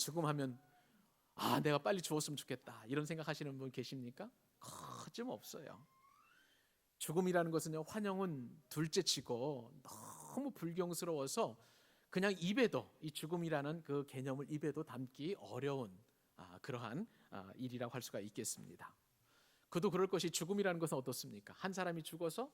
죽음하면 내가 빨리 죽었으면 좋겠다 이런 생각하시는 분 계십니까? 거짓없어요. 죽음이라는 것은요, 환영은 둘째치고 너무 불경스러워서 그냥 입에도, 이 죽음이라는 그 개념을 입에도 담기 어려운 그러한 일이라고 할 수가 있겠습니다. 그도 그럴 것이, 죽음이라는 것은 어떻습니까? 한 사람이 죽어서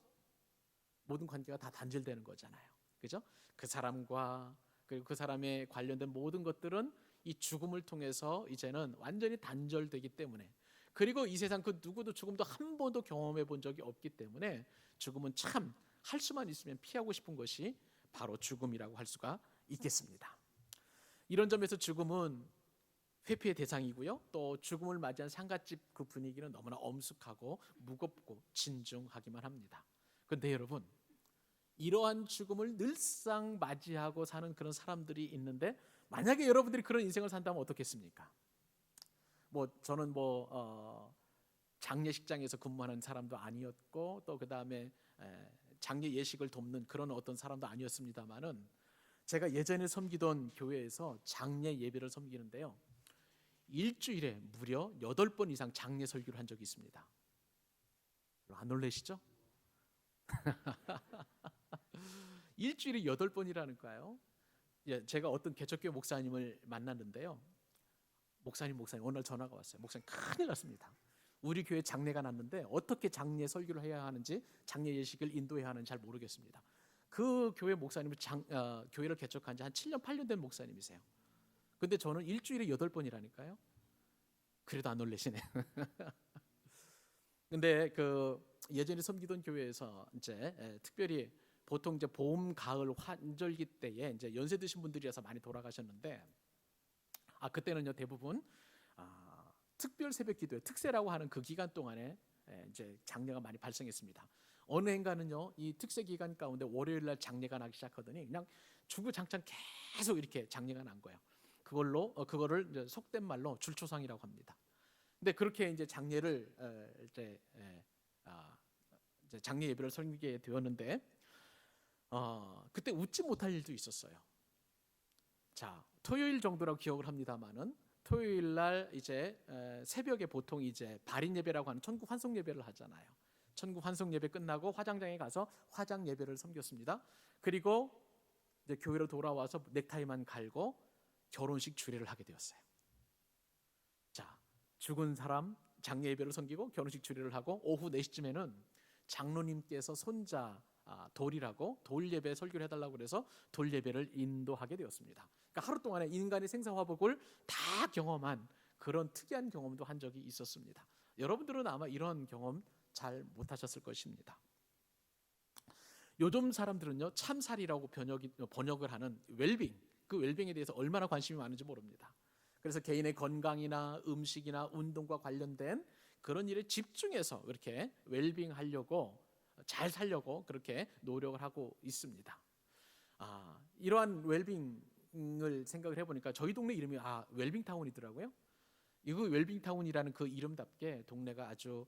모든 관계가 다 단절되는 거잖아요. 그죠? 그 사람과 그리고 그 사람에 관련된 모든 것들은 이 죽음을 통해서 이제는 완전히 단절되기 때문에, 그리고 이 세상 그 누구도 죽음도 한 번도 경험해 본 적이 없기 때문에 죽음은 참 할 수만 있으면 피하고 싶은 것이 바로 죽음이라고 할 수가 있겠습니다. 이런 점에서 죽음은 회피의 대상이고요, 또 죽음을 맞이한 상갓집 그 분위기는 너무나 엄숙하고 무겁고 진중하기만 합니다. 그런데 여러분, 이러한 죽음을 늘상 맞이하고 사는 그런 사람들이 있는데, 만약에 여러분들이 그런 인생을 산다면 어떻겠습니까? 저는 장례식장에서 근무하는 사람도 아니었고, 또 그 다음에 장례 예식을 돕는 그런 어떤 사람도 아니었습니다만은, 제가 예전에 섬기던 교회에서 장례 예배를 섬기는데요, 일주일에 무려 8번 이상 장례 설교를 한 적이 있습니다. 안 놀라시죠? 일주일에 8번이라니까요. 제가 어떤 개척교회 목사님을 만났는데요, 목사님 어느 날 전화가 왔어요. 목사님, 큰일 났습니다. 우리 교회 장례가 났는데 어떻게 장례 설교를 해야 하는지, 장례 예식을 인도해야 하는지 잘 모르겠습니다. 그 교회 목사님은 교회를 개척한 지 한 7년 8년 된 목사님이세요. 근데 저는 일주일에 8번이라니까요. 그래도 안 놀라시네. 근데 예전에 섬기던 교회에서 이제 특별히 보통 이제 봄, 가을, 환절기 때에 이제 연세 드신 분들이라서 많이 돌아가셨는데, 그때는요 대부분 특별 새벽 기도회, 특세라고 하는 그 기간 동안에 이제 장례가 많이 발생했습니다. 어느 해인가는요, 이 특세 기간 가운데 월요일 날 장례가 나기 시작하더니 그냥 주구장창 계속 이렇게 장례가 난 거예요. 그거를 이제 속된 말로 줄초상이라고 합니다. 근데 그렇게 이제 장례를 이제 장례 예배를 섬기게 되었는데, 그때 웃지 못할 일도 있었어요. 자, 토요일 정도라고 기억을 합니다만은, 토요일 날 이제 새벽에 보통 이제 발인 예배라고 하는 천국 환송 예배를 하잖아요. 천국 환송 예배 끝나고 화장장에 가서 화장 예배를 섬겼습니다. 그리고 이제 교회로 돌아와서 넥타이만 갈고 결혼식 주례를 하게 되었어요. 자, 죽은 사람 장례 예배를 섬기고 결혼식 주례를 하고, 오후 4시쯤에는 장로님께서 손자 돌이라고 돌 예배 설교를 해달라고 그래서 돌 예배를 인도하게 되었습니다. 그러니까 하루 동안에 인간의 생사화복을 다 경험한 그런 특이한 경험도 한 적이 있었습니다. 여러분들은 아마 이런 경험 잘 못하셨을 것입니다. 요즘 사람들은요, 참살이라고 번역을 하는 웰빙, 그 웰빙에 대해서 얼마나 관심이 많은지 모릅니다. 그래서 개인의 건강이나 음식이나 운동과 관련된 그런 일에 집중해서 그렇게 웰빙하려고, 잘 살려고 그렇게 노력을 하고 있습니다. 이러한 웰빙을 생각을 해보니까 저희 동네 이름이 웰빙타운이더라고요. 이거 웰빙타운이라는 그 이름답게 동네가 아주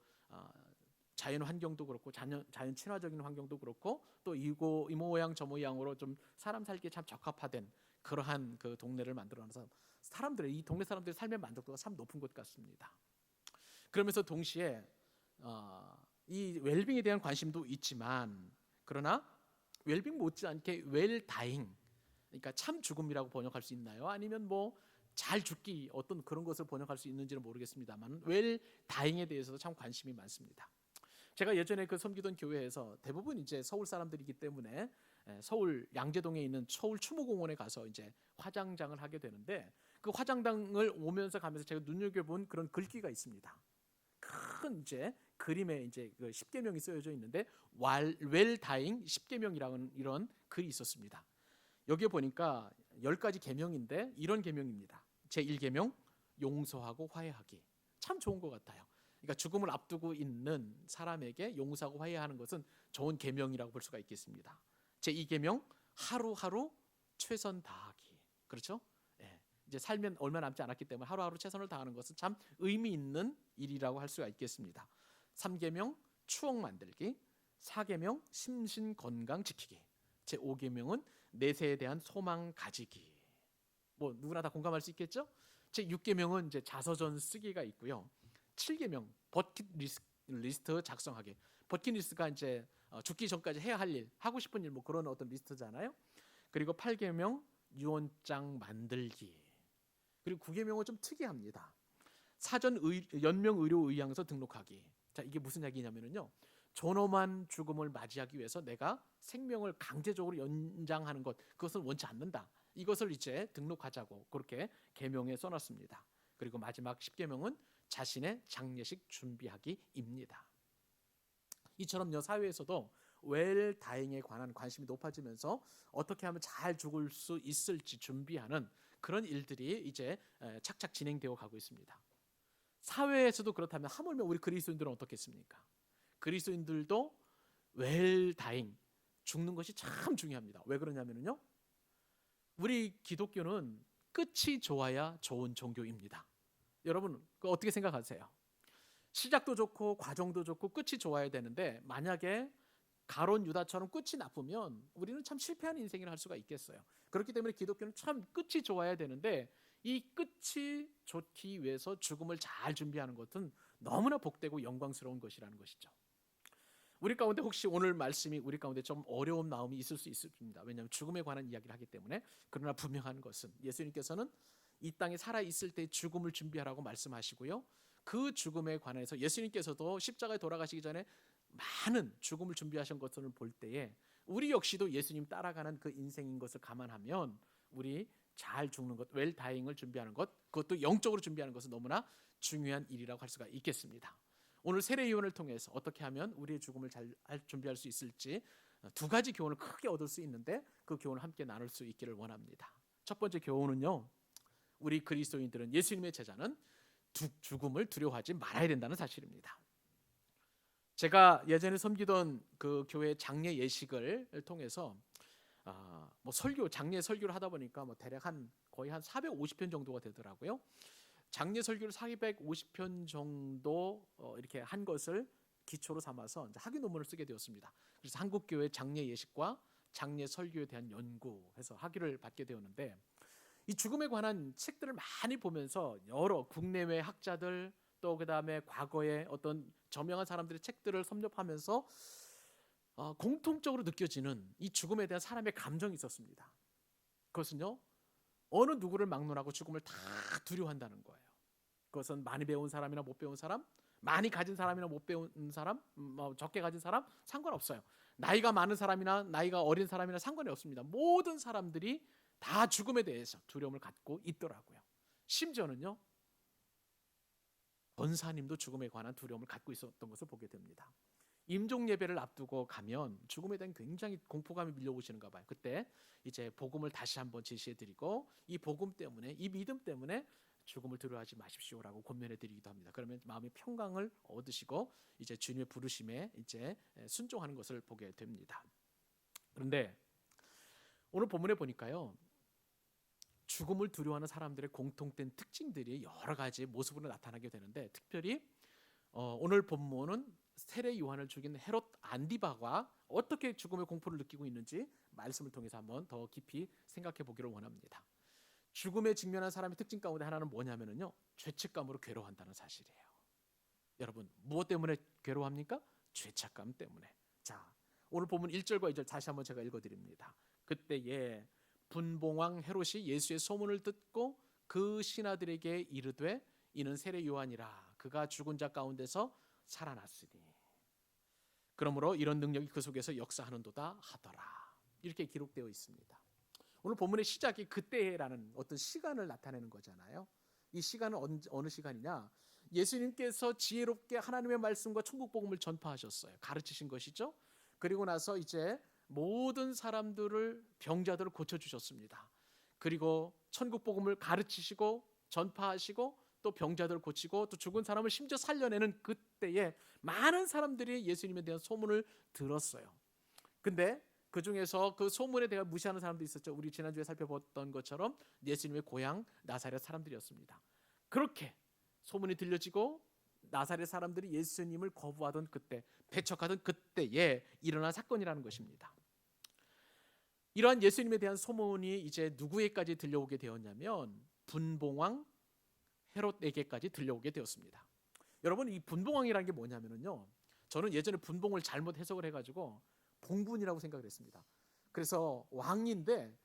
자연 환경도 그렇고 자연 친화적인 환경도 그렇고, 또 이 모양 저 모양으로 좀 사람 살기에 참 적합화된 그러한 그 동네를 만들어놔서 이 동네 사람들의 삶의 만족도가 참 높은 것 같습니다. 그러면서 동시에 이 웰빙에 대한 관심도 있지만, 그러나 웰빙 못지않게 웰다잉, 그러니까 참 죽음이라고 번역할 수 있나요? 아니면 잘 죽기, 어떤 그런 것을 번역할 수 있는지는 모르겠습니다만, 웰다잉에 대해서도 참 관심이 많습니다. 제가 예전에 섬기던 교회에서 대부분 이제 서울 사람들이기 때문에 서울 양재동에 있는 서울 추모공원에 가서 이제 화장장을 하게 되는데, 그 화장장을 오면서 가면서 제가 눈여겨본 그런 글귀가 있습니다. 큰 이제 그림에 이제 그 10계명이 쓰여져 있는데, 웰다잉 10계명이라는 이런 글이 있었습니다. 여기에 보니까 10가지 계명인데 이런 계명입니다. 제1계명, 용서하고 화해하기. 참 좋은 것 같아요. 그러니까 죽음을 앞두고 있는 사람에게 용서하고 화해하는 것은 좋은 계명이라고 볼 수가 있겠습니다. 제2계명, 하루하루 최선 다하기. 그렇죠? 이제 살면 얼마 남지 않았기 때문에 하루하루 최선을 다하는 것은 참 의미 있는 일이라고 할 수가 있겠습니다. 3계명, 추억 만들기. 4계명, 심신 건강 지키기. 제5계명은 내세에 대한 소망 가지기. 뭐 누구나 다 공감할 수 있겠죠? 제 6계명은 이제 자서전 쓰기가 있고요. 7계명 버킷리스트 작성하기. 버킷리스트가 이제 죽기 전까지 해야 할 일, 하고 싶은 일 뭐 그런 어떤 리스트잖아요. 그리고 8계명 유언장 만들기. 그리고 9계명은 좀 특이합니다. 연명 의료 의향서 등록하기. 자, 이게 무슨 이야기냐면요. 존엄한 죽음을 맞이하기 위해서 내가 생명을 강제적으로 연장하는 것, 그것은 원치 않는다. 이것을 이제 등록하자고 그렇게 계명에 써놨습니다. 그리고 마지막 10계명은 자신의 장례식 준비하기입니다. 이처럼요, 사회에서도 웰다잉에 관한 관심이 높아지면서 어떻게 하면 잘 죽을 수 있을지 준비하는 그런 일들이 이제 착착 진행되어 가고 있습니다. 사회에서도 그렇다면 하물며 우리 그리스도인들은 어떻겠습니까? 그리스도인들도 웰다잉, 죽는 것이 참 중요합니다. 왜 그러냐면요, 우리 기독교는 끝이 좋아야 좋은 종교입니다. 여러분 어떻게 생각하세요? 시작도 좋고 과정도 좋고 끝이 좋아야 되는데, 만약에 가론 유다처럼 끝이 나쁘면 우리는 참 실패하는 인생을 할 수가 있겠어요. 그렇기 때문에 기독교는 참 끝이 좋아야 되는데, 이 끝이 좋기 위해서 죽음을 잘 준비하는 것은 너무나 복되고 영광스러운 것이라는 것이죠. 우리 가운데 혹시 오늘 말씀이 우리 가운데 좀 어려운 마음이 있을 수 있습니다. 왜냐하면 죽음에 관한 이야기를 하기 때문에. 그러나 분명한 것은 예수님께서는 이 땅에 살아있을 때 죽음을 준비하라고 말씀하시고요, 그 죽음에 관해서 예수님께서도 십자가에 돌아가시기 전에 많은 죽음을 준비하신 것을 볼 때에 우리 역시도 예수님 따라가는 그 인생인 것을 감안하면 우리 잘 죽는 것, 웰다잉을 준비하는 것, 그것도 영적으로 준비하는 것은 너무나 중요한 일이라고 할 수가 있겠습니다. 오늘 세례요한을 통해서 어떻게 하면 우리의 죽음을 잘 준비할 수 있을지 두 가지 교훈을 크게 얻을 수 있는데, 그 교훈을 함께 나눌 수 있기를 원합니다. 첫 번째 교훈은요, 우리 그리스도인들은, 예수님의 제자는 죽음을 두려워하지 말아야 된다는 사실입니다. 제가 예전에 섬기던 그 교회 장례 예식을 통해서 장례 설교를 하다 보니까 대략 거의 한 450편 정도가 되더라고요. 장례 설교를 450편 정도 이렇게 한 것을 기초로 삼아서 이제 학위 논문을 쓰게 되었습니다. 그래서 한국교회 장례 예식과 장례 설교에 대한 연구해서 학위를 받게 되었는데, 이 죽음에 관한 책들을 많이 보면서 여러 국내외 학자들, 또 그다음에 과거에 어떤 저명한 사람들의 책들을 섭렵하면서 공통적으로 느껴지는 이 죽음에 대한 사람의 감정이 있었습니다. 그것은요, 어느 누구를 막론하고 죽음을 다 두려워한다는 거예요. 그것은 많이 배운 사람이나 못 배운 사람, 많이 가진 사람이나 못 배운 사람, 적게 가진 사람 상관없어요. 나이가 많은 사람이나 나이가 어린 사람이나 상관이 없습니다. 모든 사람들이 다 죽음에 대해서 두려움을 갖고 있더라고요. 심지어는요, 권사님도 죽음에 관한 두려움을 갖고 있었던 것을 보게 됩니다. 임종 예배를 앞두고 가면 죽음에 대한 굉장히 공포감이 밀려오시는가 봐요. 그때 이제 복음을 다시 한번 제시해드리고, 이 복음 때문에, 이 믿음 때문에 죽음을 두려워하지 마십시오라고 권면해드리기도 합니다. 그러면 마음의 평강을 얻으시고 이제 주님의 부르심에 이제 순종하는 것을 보게 됩니다. 그런데 오늘 본문에 보니까요, 죽음을 두려워하는 사람들의 공통된 특징들이 여러 가지 모습으로 나타나게 되는데, 특별히 오늘 본문은 세례 요한을 죽인 헤롯 안디바가 어떻게 죽음의 공포를 느끼고 있는지 말씀을 통해서 한번 더 깊이 생각해 보기를 원합니다. 죽음에 직면한 사람의 특징 가운데 하나는 뭐냐면요, 죄책감으로 괴로워한다는 사실이에요. 여러분, 무엇 때문에 괴로워합니까? 죄책감 때문에. 자, 오늘 본문 1절과 2절 다시 한번 제가 읽어드립니다. 그때에 분봉왕 헤롯이 예수의 소문을 듣고 그 신하들에게 이르되, 이는 세례 요한이라. 그가 죽은 자 가운데서 살아났으니 그러므로 이런 능력이 그 속에서 역사하는도다 하더라. 이렇게 기록되어 있습니다. 오늘 본문의 시작이 그때라는 어떤 시간을 나타내는 거잖아요. 이 시간은 어느 시간이냐? 예수님께서 지혜롭게 하나님의 말씀과 천국 복음을 전파하셨어요. 가르치신 것이죠. 그리고 나서 이제 모든 사람들을, 병자들을 고쳐주셨습니다. 그리고 천국 복음을 가르치시고 전파하시고 또 병자들을 고치고 또 죽은 사람을 심지어 살려내는 그때에 많은 사람들이 예수님에 대한 소문을 들었어요. 근데 그 중에서 그 소문에 대해 무시하는 사람도 있었죠. 우리 지난주에 살펴봤던 것처럼 예수님의 고향 나사렛 사람들이었습니다. 그렇게 소문이 들려지고 나사렛 사람들이 예수님을 거부하던 그때, 배척하던 그때에 일어난 사건이라는 것입니다. 이러한 예수님에 대한 소문이 이제 누구에게까지 들려오게 되었냐면 분봉왕 헤롯에게까지 들려오게 되었습니다. 여러분, 이 분봉왕이라는 게 뭐냐면요, 저는 예전에 분봉을 잘못 해석을 해가지고 봉분이라고 생각을 했습니다. 그래서 왕인데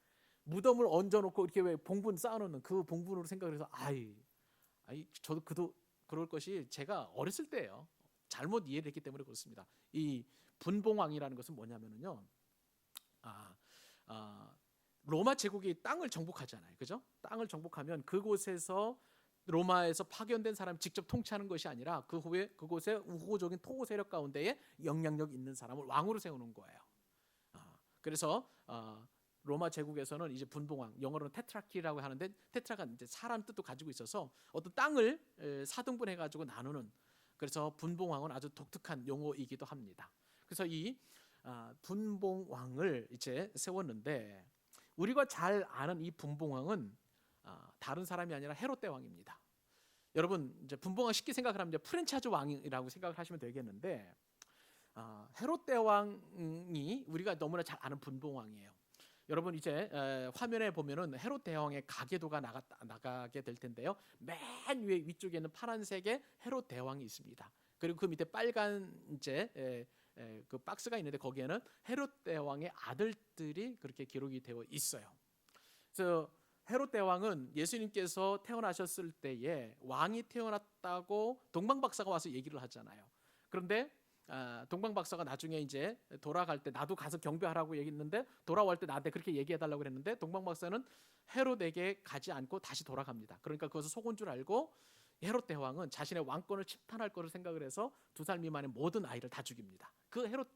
무덤을 얹어놓고 이렇게 왜 봉분 쌓아놓는 그 봉분으로 생각을 해서 저도 그럴 것이 제가 어렸을 때예요. 잘못 이해를 했기 때문에 그렇습니다. 이 분봉왕이라는 것은 뭐냐면요, 로마 제국이 땅을 정복하잖아요, 그죠? 땅을 정복하면 그곳에서 로마에서 파견된 사람이 직접 통치하는 것이 아니라 그 후에 그곳의 우호적인 토호 세력 가운데에 영향력 있는 사람을 왕으로 세우는 거예요. 그래서 로마 제국에서는 이제 분봉왕, 영어로는 테트라키라고 하는데, 테트라가 이제 사람 뜻도 가지고 있어서 어떤 땅을 사등분해 가지고 나누는, 그래서 분봉왕은 아주 독특한 용어이기도 합니다. 그래서 이 분봉왕을 이제 세웠는데, 우리가 잘 아는 이 분봉왕은 다른 사람이 아니라 헤롯 대왕입니다. 여러분, 이제 분봉왕 쉽게 생각을 하면 이제 프랜차이즈 왕이라고 생각을 하시면 되겠는데, 헤롯 대왕이 우리가 너무나 잘 아는 분봉왕이에요. 여러분, 이제 화면에 보면은 헤롯 대왕의 가계도가 나가게 될 텐데요. 맨 위에 위쪽에 있는 파란색의 헤롯 대왕이 있습니다. 그리고 그 밑에 빨간 이제 그 박스가 있는데 거기에는 헤롯 대왕의 아들들이 그렇게 기록이 되어 있어요. 그래서 헤롯 대왕은 예수님께서 태어나셨을 때에 왕이 태어났다고 동방박사가 와서 얘기를 하잖아요. 그런데 동방박사가 나중에 이제 돌아갈 때 나도 가서 경배하라고 얘기했는데, 돌아올 때 나한테 그렇게 얘기해달라고 그랬는데 동방박사는 헤롯에게 가지 않고 다시 돌아갑니다. 그러니까 그것을 속은 줄 알고 헤롯 대왕은 자신의 왕권을 침탈할 것을 생각을 해서 2살 미만의 모든 아이를 다 죽입니다. 그 헤롯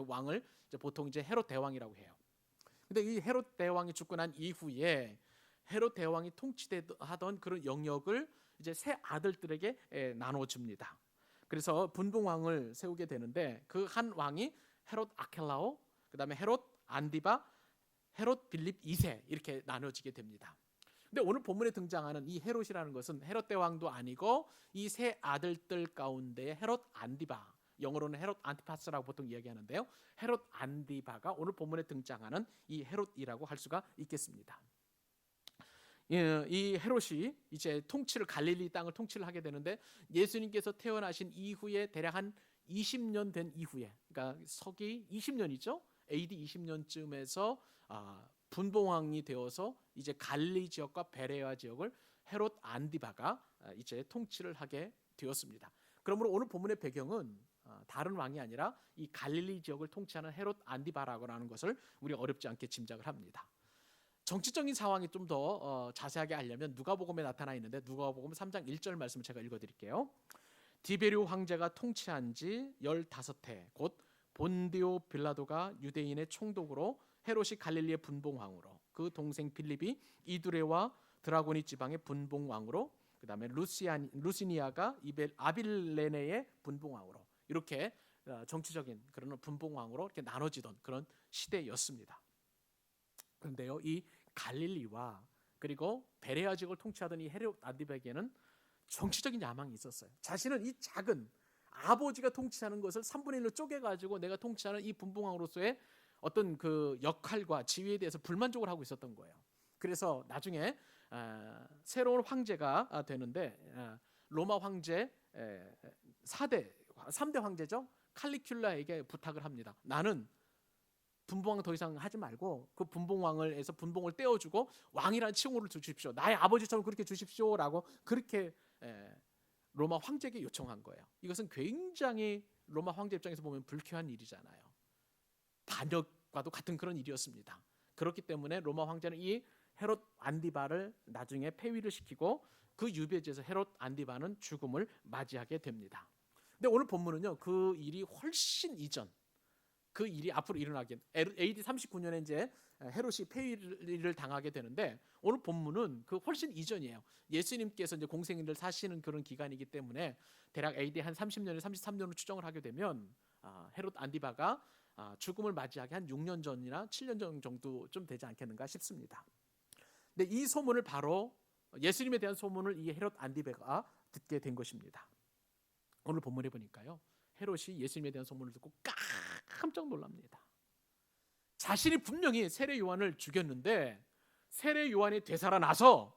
왕을 이제 보통 이제 헤롯 대왕이라고 해요. 근데 이 헤롯 대왕이 죽고 난 이후에 헤롯 대왕이 통치하던 그런 영역을 이제 세 아들들에게 나눠줍니다. 그래서 분봉왕을 세우게 되는데, 그 한 왕이 헤롯 아켈라오, 그다음에 헤롯 안디바, 헤롯 빌립 2세 이렇게 나눠지게 됩니다. 근데 오늘 본문에 등장하는 이 헤롯이라는 것은 헤롯 대왕도 아니고 이 세 아들들 가운데 헤롯 안디바, 영어로는 헤롯 안티파스라고 보통 이야기하는데요, 헤롯 안디바가 오늘 본문에 등장하는 이 헤롯이라고 할 수가 있겠습니다. 이 헤롯이 이제 갈릴리 땅을 통치를 하게 되는데, 예수님께서 태어나신 이후에 대략 한 20년 된 이후에, 그러니까 서기 20년이죠. AD 20년쯤에서 분봉왕이 되어서 이제 갈릴리 지역과 베레아 지역을 헤롯 안디바가 이제 통치를 하게 되었습니다. 그러므로 오늘 본문의 배경은 다른 왕이 아니라 이 갈릴리 지역을 통치하는 헤롯 안디바라고 하는 것을 우리 어렵지 않게 짐작을 합니다. 정치적인 상황이 좀 더 자세하게 알려면 누가복음에 나타나 있는데, 누가복음 3장 1절 말씀을 제가 읽어드릴게요. 디베리오 황제가 통치한 지 15해 곧 본디오 빌라도가 유대인의 총독으로, 헤롯이 갈릴리의 분봉왕으로, 그 동생 빌립이 이두레와 드라고니 지방의 분봉왕으로, 그 다음에 루시니아가 아빌레네의 분봉왕으로, 이렇게 정치적인 그런 분봉왕으로 이렇게 나눠지던 그런 시대였습니다. 그런데요, 이 갈릴리와 그리고 베레아 지역을 통치하던 이 헤롯 안디바에게는 정치적인 야망이 있었어요. 자신은 이 작은 아버지가 통치하는 것을 3분의 1로 쪼개가지고 내가 통치하는 이 분봉왕으로서의 어떤 그 역할과 지위에 대해서 불만족을 하고 있었던 거예요. 그래서 나중에 새로운 황제가 되는데, 로마 황제 3대 황제죠, 칼리큘라에게 부탁을 합니다. 나는 분봉왕 더 이상 하지 말고 그 분봉왕을 해서 분봉을 떼어주고 왕이라는 칭호를 주십시오. 나의 아버지처럼 그렇게 주십시오라고 그렇게 로마 황제에게 요청한 거예요. 이것은 굉장히 로마 황제 입장에서 보면 불쾌한 일이잖아요. 반역과도 같은 그런 일이었습니다. 그렇기 때문에 로마 황제는 이 헤롯 안디바를 나중에 폐위를 시키고 그 유배지에서 헤롯 안디바는 죽음을 맞이하게 됩니다. 근데 오늘 본문은요, 그 일이 훨씬 이전, 그 일이 앞으로 일어나게, AD 39년에 이제 헤롯이 폐위를 당하게 되는데, 오늘 본문은 그 훨씬 이전이에요. 예수님께서 이제 공생애를 사시는 그런 기간이기 때문에 대략 AD 한 30년에 33년으로 추정을 하게 되면 헤롯 안디바가 죽음을 맞이하기 한 6년 전이나 7년 전 정도 좀 되지 않겠는가 싶습니다. 근데 이 소문을 바로 예수님에 대한 소문을 이 헤롯 안디바가 듣게 된 것입니다. 오늘 본문에 보니까요, 헤롯이 예수님에 대한 소문을 듣고 깜짝 놀랍니다. 자신이 분명히 세례 요한을 죽였는데 세례 요한이 되살아나서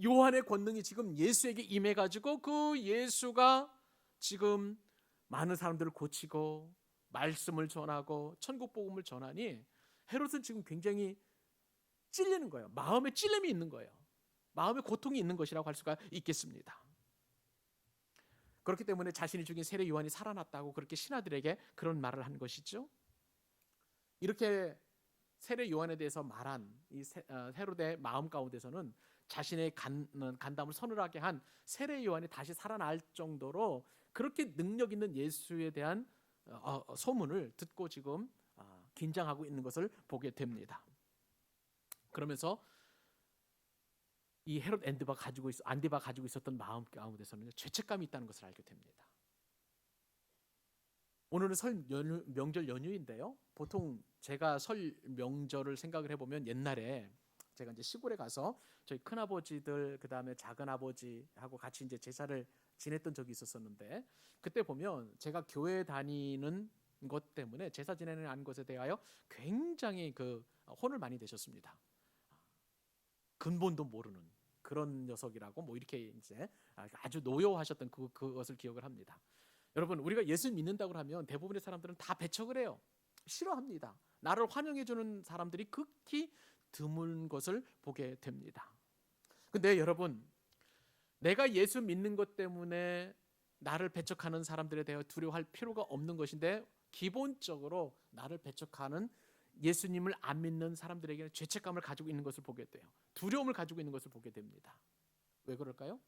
요한의 권능이 지금 예수에게 임해가지고 그 예수가 지금 많은 사람들을 고치고 말씀을 전하고 천국 복음을 전하니 헤롯은 지금 굉장히 찔리는 거예요. 마음에 찔림이 있는 거예요. 마음에 고통이 있는 것이라고 할 수가 있겠습니다. 그렇기 때문에 자신이 죽인 세례 요한이 살아났다고 그렇게 신하들에게 그런 말을 한 것이죠. 이렇게 세례 요한에 대해서 말한 이 헤롯의 마음 가운데서는 자신의 간담을 서늘하게 한 세례 요한이 다시 살아날 정도로 그렇게 능력 있는 예수에 대한 소문을 듣고 지금 긴장하고 있는 것을 보게 됩니다. 그러면서 이 헤롯 안디바가 가지고 있었던 마음 가운데서는 죄책감이 있다는 것을 알게 됩니다. 오늘은 명절 연휴인데요. 보통 제가 설 명절을 생각을 해보면 옛날에 제가 이제 시골에 가서 저희 큰아버지들 그다음에 작은아버지하고 같이 이제 제사를 지냈던 적이 있었었는데 그때 보면 제가 교회 다니는 것 때문에 제사 지내는 것에 대하여 굉장히 혼을 많이 내셨습니다. 근본도 모르는 그런 녀석이라고 뭐 이렇게 이제 아주 노여워하셨던 그것을 기억을 합니다. 여러분, 우리가 예수 믿는다고 하면 대부분의 사람들은 다 배척을 해요. 싫어합니다. 나를 환영해주는 사람들이 극히 드문 것을 보게 됩니다. 근데 여러분, 내가 예수 믿는 것 때문에 나를 배척하는 사람들에 대해 두려워할 필요가 없는 것인데 기본적으로 나를 배척하는 예수님을 안 믿는 사람들에게는 죄책감을 가지고 있는 것을 보게 돼요. 두려움을 가지고 있는 것을 보게 됩니다. 왜 그럴까요?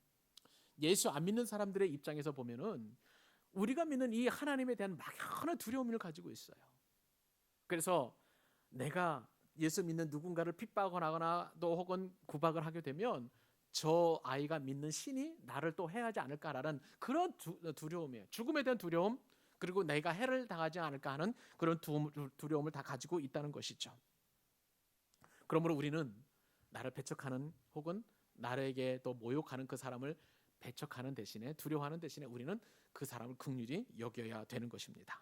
예수 안 믿는 사람들의 입장에서 보면은 우리가 믿는 이 하나님에 대한 막연한 두려움을 가지고 있어요. 그래서 내가 예수 믿는 누군가를 핍박하거나 또 혹은 구박을 하게 되면 저 아이가 믿는 신이 나를 또 해하지 않을까라는 그런 두려움이에요. 죽음에 대한 두려움, 그리고 내가 해를 당하지 않을까 하는 그런 두려움을 다 가지고 있다는 것이죠. 그러므로 우리는 나를 배척하는 혹은 나에게 또 모욕하는 그 사람을 배척하는 대신에 두려워하는 대신에 우리는 그 사람을 긍휼히 여겨야 되는 것입니다.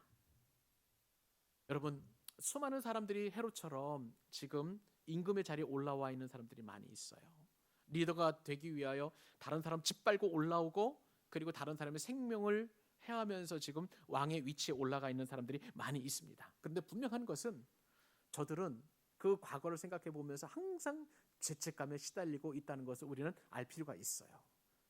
여러분, 수많은 사람들이 헤롯처럼 지금 임금의 자리에 올라와 있는 사람들이 많이 있어요. 리더가 되기 위하여 다른 사람 짓밟고 올라오고 그리고 다른 사람의 생명을 해하면서 지금 왕의 위치에 올라가 있는 사람들이 많이 있습니다. 그런데 분명한 것은 저들은 그 과거를 생각해 보면서 항상 죄책감에 시달리고 있다는 것을 우리는 알 필요가 있어요.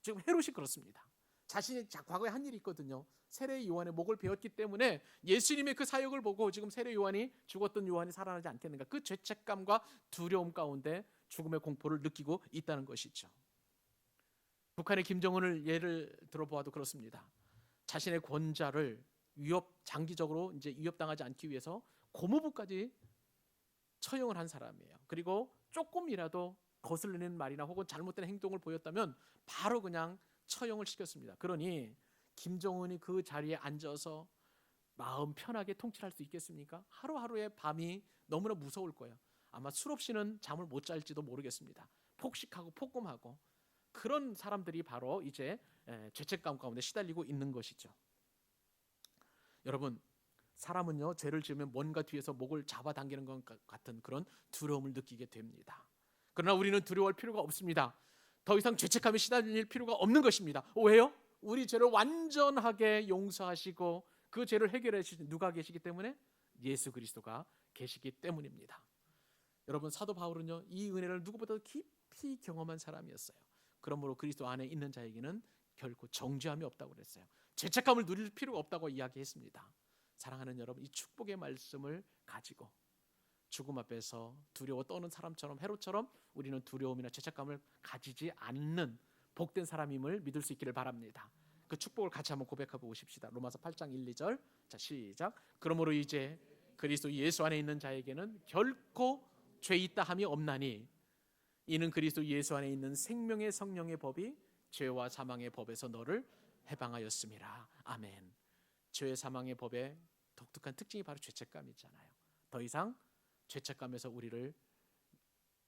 지금 헤롯이 그렇습니다. 자신이 과거에 한 일이 있거든요. 세례 요한의 목을 베었기 때문에 예수님의 그 사역을 보고 지금 세례 요한이 죽었던 요한이 살아나지 않겠는가, 그 죄책감과 두려움 가운데 죽음의 공포를 느끼고 있다는 것이죠. 북한의 김정은을 예를 들어보아도 그렇습니다. 자신의 권좌를 장기적으로 이제 위협당하지 않기 위해서 고모부까지 처형을 한 사람이에요. 그리고 조금이라도 거슬리는 말이나 혹은 잘못된 행동을 보였다면 바로 그냥 처형을 시켰습니다. 그러니 김정은이 그 자리에 앉아서 마음 편하게 통치할 수 있겠습니까? 하루하루의 밤이 너무나 무서울 거예요. 아마 술 없이는 잠을 못 잘지도 모르겠습니다. 폭식하고 폭금하고 그런 사람들이 바로 이제 죄책감 가운데 시달리고 있는 것이죠. 여러분, 사람은요 죄를 지으면 뭔가 뒤에서 목을 잡아당기는 것 같은 그런 두려움을 느끼게 됩니다. 그러나 우리는 두려워할 필요가 없습니다. 더 이상 죄책감에 시달릴 필요가 없는 것입니다. 왜요? 우리 죄를 완전하게 용서하시고 그 죄를 해결해 주신 누가 계시기 때문에? 예수 그리스도가 계시기 때문입니다. 여러분, 사도 바울은요 이 은혜를 누구보다도 깊이 경험한 사람이었어요. 그러므로 그리스도 안에 있는 자에게는 결코 정죄함이 없다고 그랬어요. 죄책감을 누릴 필요가 없다고 이야기했습니다. 사랑하는 여러분, 이 축복의 말씀을 가지고 죽음 앞에서 두려워 떠는 사람처럼 헤롯처럼 우리는 두려움이나 죄책감을 가지지 않는 복된 사람임을 믿을 수 있기를 바랍니다. 그 축복을 같이 한번 고백하고 오십시다. 로마서 8장 1, 2절. 자, 시작. 그러므로 이제 그리스도 예수 안에 있는 자에게는 결코 죄 있다 함이 없나니 이는 그리스도 예수 안에 있는 생명의 성령의 법이 죄와 사망의 법에서 너를 해방하였음이라. 아멘. 죄 사망의 법의 독특한 특징이 바로 죄책감이잖아요. 더 이상 죄책감에서 우리를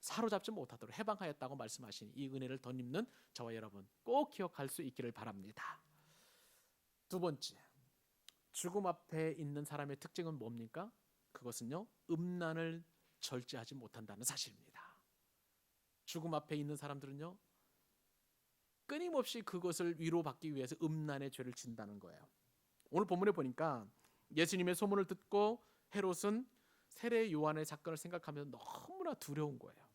사로잡지 못하도록 해방하였다고 말씀하신 이 은혜를 덧입는 저와 여러분 꼭 기억할 수 있기를 바랍니다. 두 번째, 죽음 앞에 있는 사람의 특징은 뭡니까? 그것은요, 음란을 절제하지 못한다는 사실입니다. 죽음 앞에 있는 사람들은요, 끊임없이 그것을 위로받기 위해서 음란의 죄를 진다는 거예요. 오늘 본문에 보니까 예수님의 소문을 듣고 헤롯은 세례 요한의 사건을 생각하면서 너무나 두려운 거예요.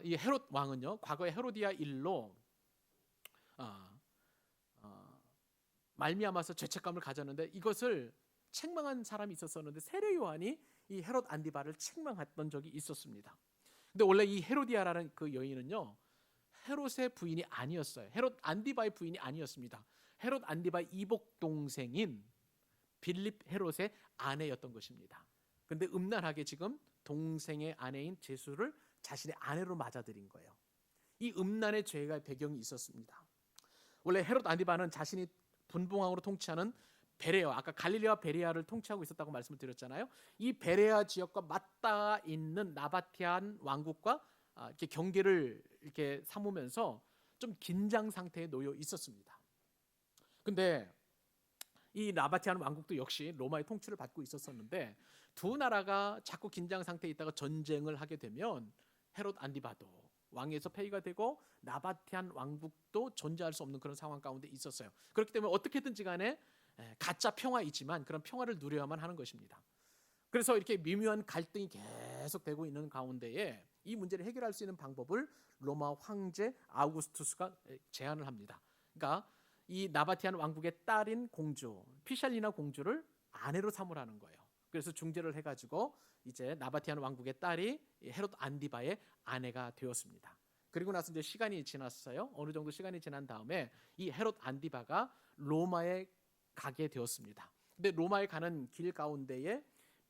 이 헤롯 왕은요, 과거에 헤로디아 일로 말미암아서 죄책감을 가졌는데, 이것을 책망한 사람이 있었었는데 세례 요한이 이 헤롯 안디바를 책망했던 적이 있었습니다. 근데 원래 이 헤로디아라는 그 여인은요, 헤롯의 부인이 아니었어요. 헤롯 안디바의 부인이 아니었습니다. 헤롯 안디바의 이복 동생인 빌립 헤롯의 아내였던 것입니다. 근데 음란하게 지금 동생의 아내인 제수를 자신의 아내로 맞아들인 거예요. 이 음란의 죄가 배경이 있었습니다. 원래 헤롯 안디바는 자신이 분봉왕으로 통치하는 베레아, 아까 갈릴리와 베레아를 통치하고 있었다고 말씀을 드렸잖아요. 이 베레아 지역과 맞닿아 있는 나바티안 왕국과 이렇게 경계를 이렇게 삼으면서 좀 긴장 상태에 놓여 있었습니다. 근데 이 나바티안 왕국도 역시 로마의 통치를 받고 있었었는데, 두 나라가 자꾸 긴장 상태에 있다가 전쟁을 하게 되면 헤롯 안디바도 왕에서 폐위가 되고 나바티안 왕국도 존재할 수 없는 그런 상황 가운데 있었어요. 그렇기 때문에 어떻게든지 간에 가짜 평화이지만 그런 평화를 누려야만 하는 것입니다. 그래서 이렇게 미묘한 갈등이 계속되고 있는 가운데에 이 문제를 해결할 수 있는 방법을 로마 황제 아우구스투스가 제안을 합니다. 그러니까 이 나바티안 왕국의 딸인 공주 피샬리나 공주를 아내로 삼으라는 거예요. 그래서 중재를 해가지고 이제 나바티안 왕국의 딸이 헤롯 안디바의 아내가 되었습니다. 그리고 나서 이제 시간이 지났어요. 어느 정도 시간이 지난 다음에 이 헤롯 안디바가 로마에 가게 되었습니다. 근데 로마에 가는 길 가운데에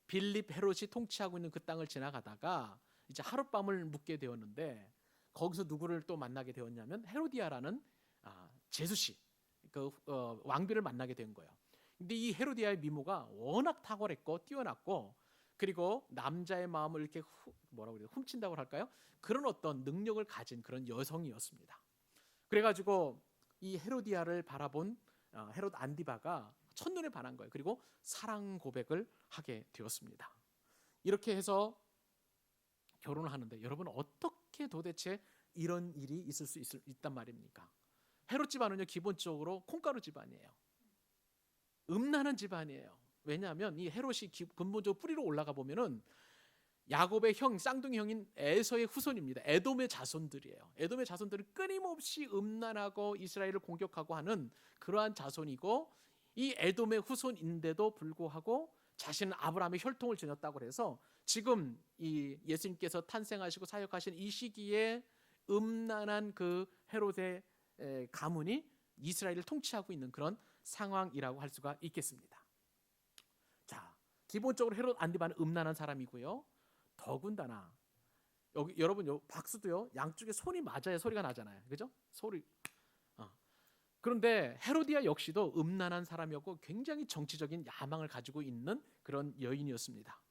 빌립 헤롯이 통치하고 있는 그 땅을 지나가다가 이제 하룻밤을 묵게 되었는데, 거기서 누구를 또 만나게 되었냐면 헤로디아라는 제수씨, 그 왕비를 만나게 된 거예요. 근데 이 헤로디아의 미모가 워낙 탁월했고 뛰어났고, 그리고 남자의 마음을 이렇게 훔친다고 할까요? 그런 어떤 능력을 가진 그런 여성이었습니다. 그래가지고 이 헤로디아를 바라본 헤롯 안디바가 첫눈에 반한 거예요. 그리고 사랑 고백을 하게 되었습니다. 이렇게 해서 결혼을 하는데, 여러분 어떻게 도대체 이런 일이 있을 수 있단 말입니까? 헤롯 집안은요, 기본적으로 콩가루 집안이에요. 음란한 집안이에요. 왜냐하면 이 헤롯이 근본적으로 뿌리로 올라가 보면은 야곱의 형, 쌍둥이 형인 에서의 후손입니다. 에돔의 자손들이에요. 에돔의 자손들은 끊임없이 음란하고 이스라엘을 공격하고 하는 그러한 자손이고, 이 에돔의 후손인데도 불구하고 자신은 아브라함의 혈통을 지녔다고 해서 지금 이 예수님께서 탄생하시고 사역하신 이 시기에 음란한 그 헤롯의 가문이 이스라엘을 통치하고 있는 그런 상황이라고 할 수가 있겠습니다. 자, 기본적으로 헤롯 안디바는 음란한 사람이고요. 더군다나 여기 여러분 요 박수도요, 양쪽에 손이 맞아야 소리가 나잖아요. 그죠? 소리. 그런데 헤로디아 역시도 음란한 사람이었고 굉장히 정치적인 야망을 가지고 있는 그런 여인이었습니다.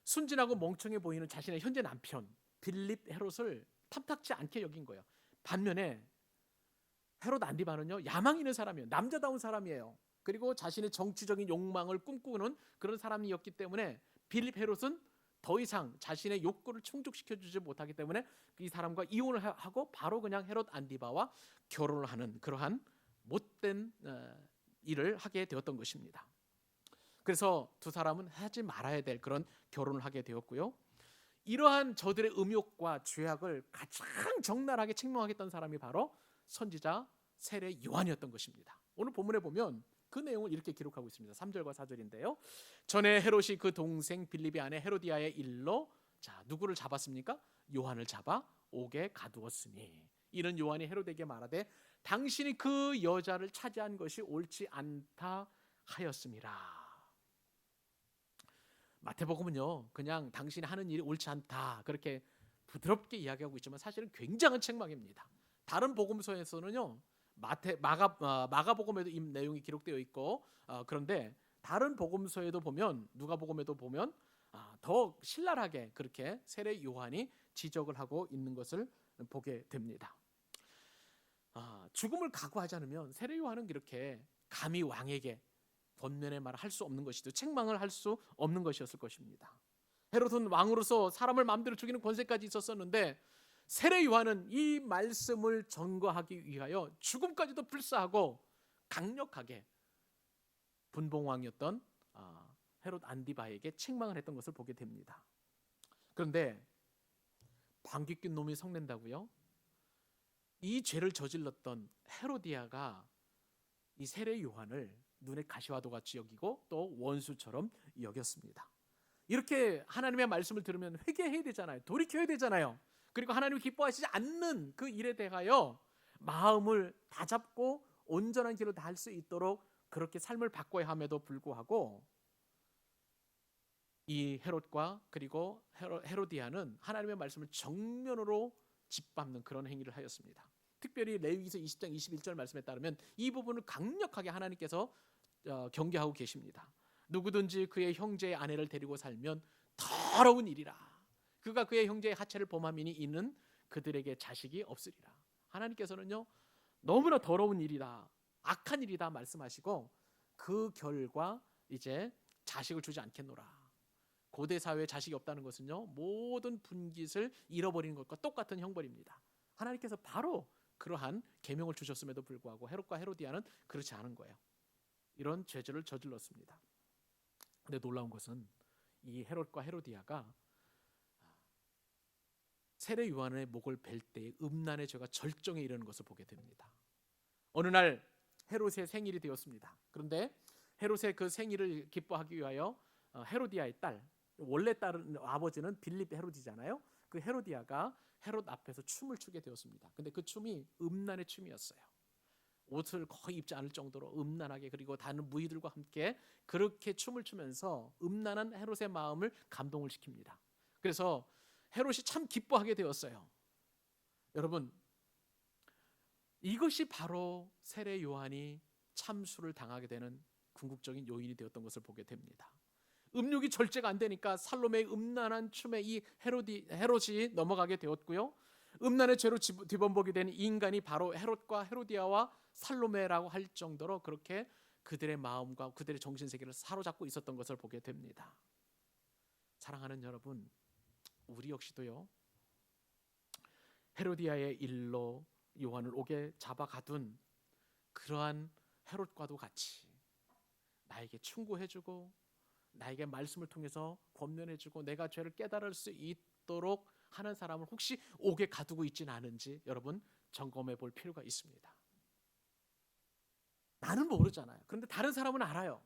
순진하고 멍청해 보이는 자신의 현재 남편 빌립 헤롯을 탐탁지 않게 여긴 거예요. 반면에 헤롯 안디바는요, 야망 있는 사람이에요. 남자다운 사람이에요. 그리고 자신의 정치적인 욕망을 꿈꾸는 그런 사람이었기 때문에 빌립 헤롯은 더 이상 자신의 욕구를 충족시켜주지 못하기 때문에 이 사람과 이혼을 하고 바로 그냥 헤롯 안디바와 결혼을 하는 그러한 못된 일을 하게 되었던 것입니다. 그래서 두 사람은 하지 말아야 될 그런 결혼을 하게 되었고요. 이러한 저들의 음욕과 죄악을 가장 적나라하게 책망하겠던 사람이 바로 선지자 세례 요한이었던 것입니다. 오늘 본문에 보면 그 내용을 이렇게 기록하고 있습니다. 3절과 4절인데요. 전에 헤롯이 그 동생 빌립의 아내 헤로디아의 일로 누구를 잡았습니까? 요한을 잡아 옥에 가두었으니, 이는 요한이 헤롯에게 말하되 당신이 그 여자를 차지한 것이 옳지 않다 하였음이라. 마태복음은요, 그냥 당신이 하는 일이 옳지 않다 그렇게 부드럽게 이야기하고 있지만 사실은 굉장한 책망입니다. 다른 복음서에서는요, 마가복음에도 이 내용이 기록되어 있고, 그런데 다른 복음서에도 보면, 누가복음에도 보면 더 신랄하게 그렇게 세례 요한이 지적을 하고 있는 것을 보게 됩니다. 죽음을 각오하지 않으면 세례 요한은 이렇게 감히 왕에게 권면의 말을 할 수 없는 것이죠. 책망을 할 수 없는 것이었을 것입니다. 헤롯은 왕으로서 사람을 마음대로 죽이는 권세까지 있었었는데 세례 요한은 이 말씀을 전거하기 위하여 죽음까지도 불사하고 강력하게 분봉왕이었던 헤롯 안디바에게 책망을 했던 것을 보게 됩니다. 그런데 방귀 낀 놈이 성낸다고요? 이 죄를 저질렀던 헤로디아가 이 세례 요한을 눈에 가시와도 같이 여기고 또 원수처럼 여겼습니다. 이렇게 하나님의 말씀을 들으면 회개해야 되잖아요. 돌이켜야 되잖아요. 그리고 하나님이 기뻐하시지 않는 그 일에 대하여 마음을 다잡고 온전한 길로 닿을 수 있도록 그렇게 삶을 바꿔야 함에도 불구하고 이 헤롯과 그리고 헤로디아는 하나님의 말씀을 정면으로 짓밟는 그런 행위를 하였습니다. 특별히 레위기서 20장 21절 말씀에 따르면 이 부분을 강력하게 하나님께서 경계하고 계십니다. 누구든지 그의 형제의 아내를 데리고 살면 더러운 일이라. 그가 그의 형제의 하체를 범함이니 이는 그들에게 자식이 없으리라. 하나님께서는요 너무나 더러운 일이다, 악한 일이다 말씀하시고 그 결과 이제 자식을 주지 않겠노라. 고대 사회에 자식이 없다는 것은요 모든 분깃을 잃어버리는 것과 똑같은 형벌입니다. 하나님께서 바로 그러한 계명을 주셨음에도 불구하고 헤롯과 헤로디아는 그렇지 않은 거예요. 이런 죄를 저질렀습니다. 근데 놀라운 것은 이 헤롯과 헤로디아가 세례 요한의 목을 벨 때 음란의 죄가 절정에 이르는 것을 보게 됩니다. 어느 날 헤롯의 생일이 되었습니다. 그런데 헤롯의 그 생일을 기뻐하기 위하여 헤로디아의 딸, 원래 딸은 아버지는 빌립 헤로디잖아요. 그 헤로디아가 헤롯 앞에서 춤을 추게 되었습니다. 근데 그 춤이 음란의 춤이었어요. 옷을 거의 입지 않을 정도로 음란하게, 그리고 다른 무희들과 함께 그렇게 춤을 추면서 음란한 헤롯의 마음을 감동을 시킵니다. 그래서 헤롯이 참 기뻐하게 되었어요. 여러분, 이것이 바로 세례 요한이 참수를 당하게 되는 궁극적인 요인이 되었던 것을 보게 됩니다. 음욕이 절제가 안 되니까 살로메의 음란한 춤에 이 헤롯이 넘어가게 되었고요. 음란의 죄로 뒤범벅이 된 인간이 바로 헤롯과 헤로디아와 살로메라고 할 정도로 그렇게 그들의 마음과 그들의 정신세계를 사로잡고 있었던 것을 보게 됩니다. 사랑하는 여러분, 우리 역시도요 헤로디아의 일로 요한을 옥에 잡아가둔 그러한 헤롯과도 같이 나에게 충고해주고 나에게 말씀을 통해서 권면해주고 내가 죄를 깨달을 수 있도록 하는 사람을 혹시 옥에 가두고 있지는 않은지 여러분 점검해 볼 필요가 있습니다. 나는 모르잖아요. 그런데 다른 사람은 알아요.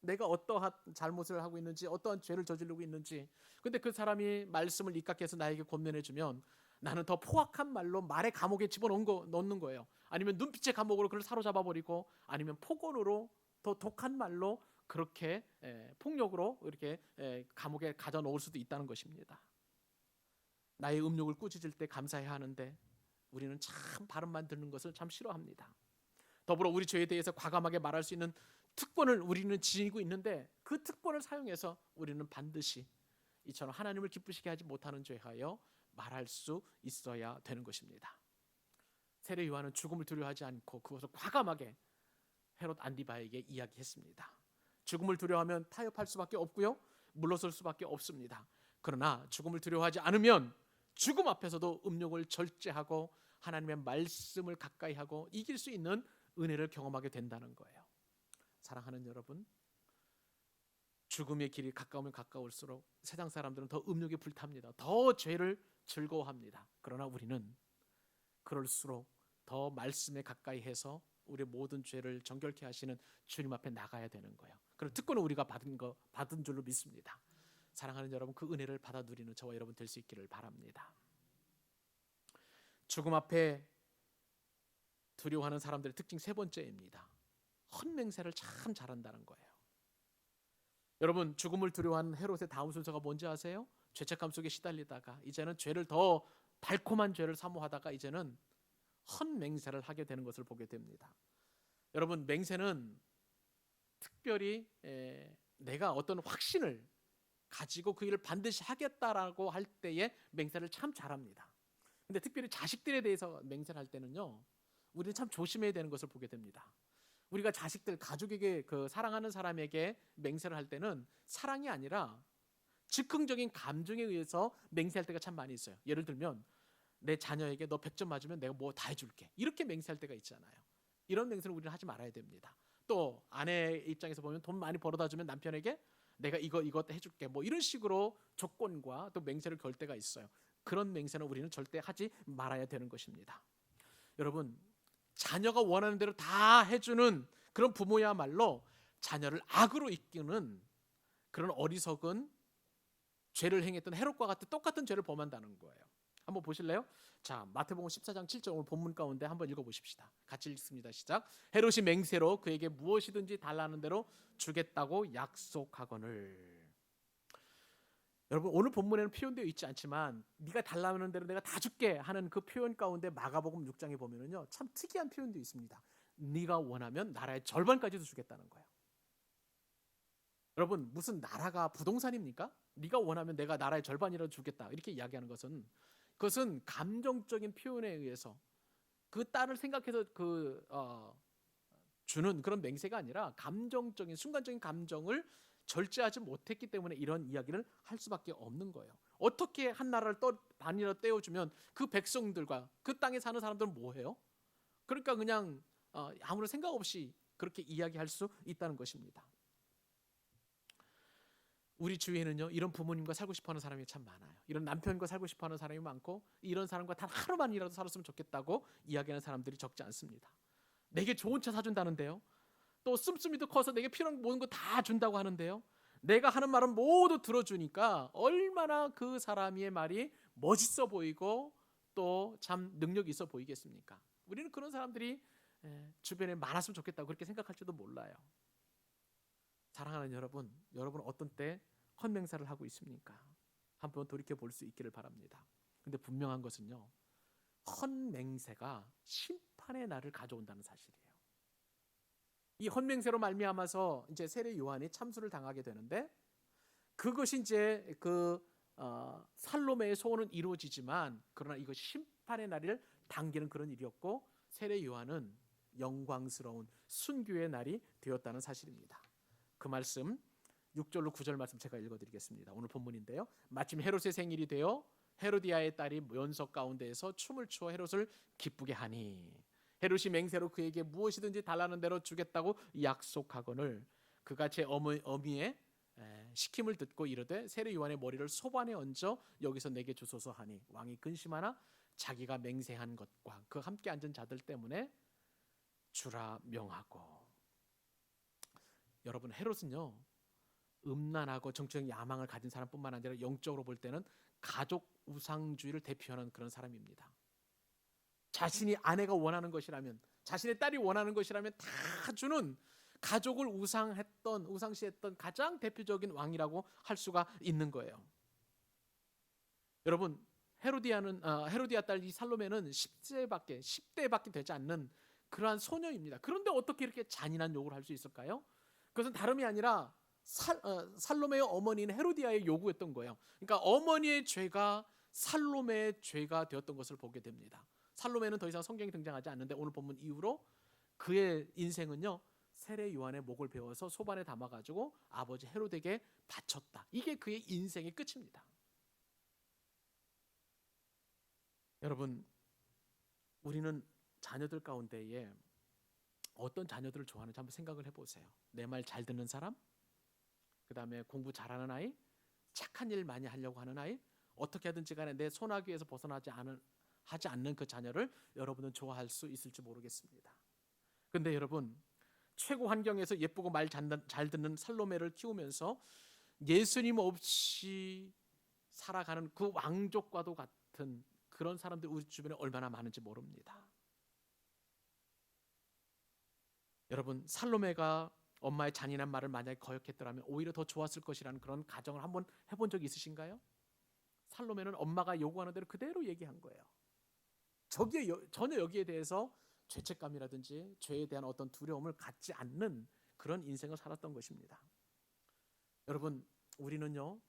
내가 어떠한 잘못을 하고 있는지, 어떠한 죄를 저지르고 있는지. 근데 그 사람이 말씀을 입각해서 나에게 권면해주면 나는 더 포악한 말로 말의 감옥에 집어넣는 거예요. 아니면 눈빛의 감옥으로 그를 사로잡아버리고, 아니면 폭언으로 더 독한 말로 그렇게 폭력으로 이렇게 감옥에 가둬 놓을 수도 있다는 것입니다. 나의 음욕을 꾸짖을 때 감사해야 하는데 우리는 참 바른말 듣는 것을 참 싫어합니다. 더불어 우리 죄에 대해서 과감하게 말할 수 있는 특권을 우리는 지니고 있는데 그 특권을 사용해서 우리는 반드시 이처럼 하나님을 기쁘시게 하지 못하는 죄하여 말할 수 있어야 되는 것입니다. 세례 요한은 죽음을 두려워하지 않고 그것을 과감하게 헤롯 안디바에게 이야기했습니다. 죽음을 두려워하면 타협할 수밖에 없고요, 물러설 수밖에 없습니다. 그러나 죽음을 두려워하지 않으면 죽음 앞에서도 음욕을 절제하고 하나님의 말씀을 가까이 하고 이길 수 있는 은혜를 경험하게 된다는 거예요. 사랑하는 여러분, 죽음의 길이 가까우면 가까울수록 세상 사람들은 더 음욕에 불탑니다. 더 죄를 즐거워합니다. 그러나 우리는 그럴수록 더 말씀에 가까이 해서 우리의 모든 죄를 정결케 하시는 주님 앞에 나가야 되는 거예요. 그럼 특권은 우리가 받은 줄로 믿습니다. 사랑하는 여러분, 그 은혜를 받아 누리는 저와 여러분 될 수 있기를 바랍니다. 죽음 앞에 두려워하는 사람들의 특징 세 번째입니다. 헛맹세를 참 잘한다는 거예요. 여러분, 죽음을 두려워하는 헤롯의 다음 순서가 뭔지 아세요? 죄책감 속에 시달리다가 이제는 죄를 더 달콤한 죄를 사모하다가 이제는 헛맹세를 하게 되는 것을 보게 됩니다. 여러분, 맹세는 특별히 내가 어떤 확신을 가지고 그 일을 반드시 하겠다라고 할 때에 맹세를 참 잘합니다. 근데 특별히 자식들에 대해서 맹세를 할 때는요 우리는 참 조심해야 되는 것을 보게 됩니다. 우리가 자식들, 가족에게 그 사랑하는 사람에게 맹세를 할 때는 사랑이 아니라 즉흥적인 감정에 의해서 맹세할 때가 참 많이 있어요. 예를 들면 내 자녀에게 너 100점 맞으면 내가 뭐 다 해줄게, 이렇게 맹세할 때가 있잖아요. 이런 맹세를 우리는 하지 말아야 됩니다. 또 아내 입장에서 보면 돈 많이 벌어다 주면 남편에게 내가 이거 해줄게, 뭐 이런 식으로 조건과 또 맹세를 걸 때가 있어요. 그런 맹세는 우리는 절대 하지 말아야 되는 것입니다. 여러분, 자녀가 원하는 대로 다 해주는 그런 부모야말로 자녀를 악으로 이끄는 그런 어리석은 죄를 행했던 헤롯과 같은 똑같은 죄를 범한다는 거예요. 한번 보실래요? 자, 마태복음 14장 7절, 오늘 본문 가운데 한번 읽어보십시다. 같이 읽습니다. 시작. 헤롯이 맹세로 그에게 무엇이든지 달라는 대로 주겠다고 약속하거늘. 여러분, 오늘 본문에는 표현되어 있지 않지만 네가 달라는 대로 내가 다 줄게 하는 그 표현 가운데 마가복음 6장에 보면은요, 참 특이한 표현도 있습니다. 네가 원하면 나라의 절반까지도 주겠다는 거예요. 여러분, 무슨 나라가 부동산입니까? 네가 원하면 내가 나라의 절반이라도 주겠다, 이렇게 이야기하는 것은, 그것은 감정적인 표현에 의해서 그 딸을 생각해서 주는 그런 맹세가 아니라 감정적인, 순간적인 감정을 절제하지 못했기 때문에 이런 이야기를 할 수밖에 없는 거예요. 어떻게 한 나라를 반이라도 떼어주면 그 백성들과 그 땅에 사는 사람들은 뭐해요? 그러니까 그냥 아무런 생각 없이 그렇게 이야기할 수 있다는 것입니다. 우리 주위에는요, 이런 부모님과 살고 싶어하는 사람이 참 많아요. 이런 남편과 살고 싶어하는 사람이 많고, 이런 사람과 단 하루만이라도 살았으면 좋겠다고 이야기하는 사람들이 적지 않습니다. 내게 좋은 차 사준다는데요, 또 씀씀이도 커서 내게 필요한 모든 거 다 준다고 하는데요, 내가 하는 말은 모두 들어주니까 얼마나 그 사람의 말이 멋있어 보이고 또 참 능력이 있어 보이겠습니까? 우리는 그런 사람들이 주변에 많았으면 좋겠다고 그렇게 생각할지도 몰라요. 사랑하는 여러분, 여러분 어떤 때 헛맹사를 하고 있습니까? 한번 돌이켜 볼 수 있기를 바랍니다. 근데 분명한 것은요, 헛맹세가 심판의 날을 가져온다는 사실이에요. 이 헛맹세로 말미암아서 이제 세례 요한이 참수를 당하게 되는데, 그것이 이제 살로메의 소원은 이루어지지만, 그러나 이것이 심판의 날을 당기는 그런 일이었고, 세례 요한은 영광스러운 순교의 날이 되었다는 사실입니다. 그 말씀 6절로 9절 말씀 제가 읽어드리겠습니다. 오늘 본문인데요, 마침 헤롯의 생일이 되어 헤로디아의 딸이 면석 가운데에서 춤을 추어 헤롯을 기쁘게 하니, 헤롯이 맹세로 그에게 무엇이든지 달라는 대로 주겠다고 약속하거늘, 그가 제 어미의 시킴을 듣고 이르되 세례 요한의 머리를 소반에 얹어 여기서 내게 주소서 하니, 왕이 근심하나 자기가 맹세한 것과 그 함께 앉은 자들 때문에 주라 명하고. 여러분, 헤롯은요, 음란하고 정치적 야망을 가진 사람뿐만 아니라 영적으로 볼 때는 가족 우상주의를 대표하는 그런 사람입니다. 자신이 아내가 원하는 것이라면, 자신의 딸이 원하는 것이라면 다 주는, 가족을 우상시했던 가장 대표적인 왕이라고 할 수가 있는 거예요. 여러분, 헤로디아 딸 이 살로메는 10대밖에 되지 않는 그러한 소녀입니다. 그런데 어떻게 이렇게 잔인한 욕을 할 수 있을까요? 그것은 다름이 아니라 살로메의 어머니인 헤로디아의 요구였던 거예요. 그러니까 어머니의 죄가 살로메의 죄가 되었던 것을 보게 됩니다. 살로메는 더 이상 성경에 등장하지 않는데, 오늘 본문 이후로 그의 인생은요, 세례 요한의 목을 베어서 소반에 담아가지고 아버지 헤롯에게 바쳤다. 이게 그의 인생의 끝입니다. 여러분, 우리는 자녀들 가운데에 어떤 자녀들을 좋아하는지 한번 생각을 해보세요. 내 말 잘 듣는 사람, 그 다음에 공부 잘하는 아이, 착한 일 많이 하려고 하는 아이, 어떻게 하든지 간에 내 손아귀에서 벗어나지 않는 그 자녀를 여러분은 좋아할 수 있을지 모르겠습니다. 근데 여러분, 최고 환경에서 예쁘고 말 잘 듣는 살로메를 키우면서 예수님 없이 살아가는 그 왕족과도 같은 그런 사람들 우리 주변에 얼마나 많은지 모릅니다. 여러분, 살로메가 엄마의 잔인한 말을 만약에 거역했더라면 오히려 더 좋았을 것이라는 그런 가정을 한번 해본 적이 있으신가요? 살로메는 엄마가 요구하는 대로 그대로 얘기한 거예요. 전혀 여기에 대해서 죄책감이라든지 죄에 대한 어떤 두려움을 갖지 않는 그런 인생을 살았던 것입니다. 여러분, 우리는요,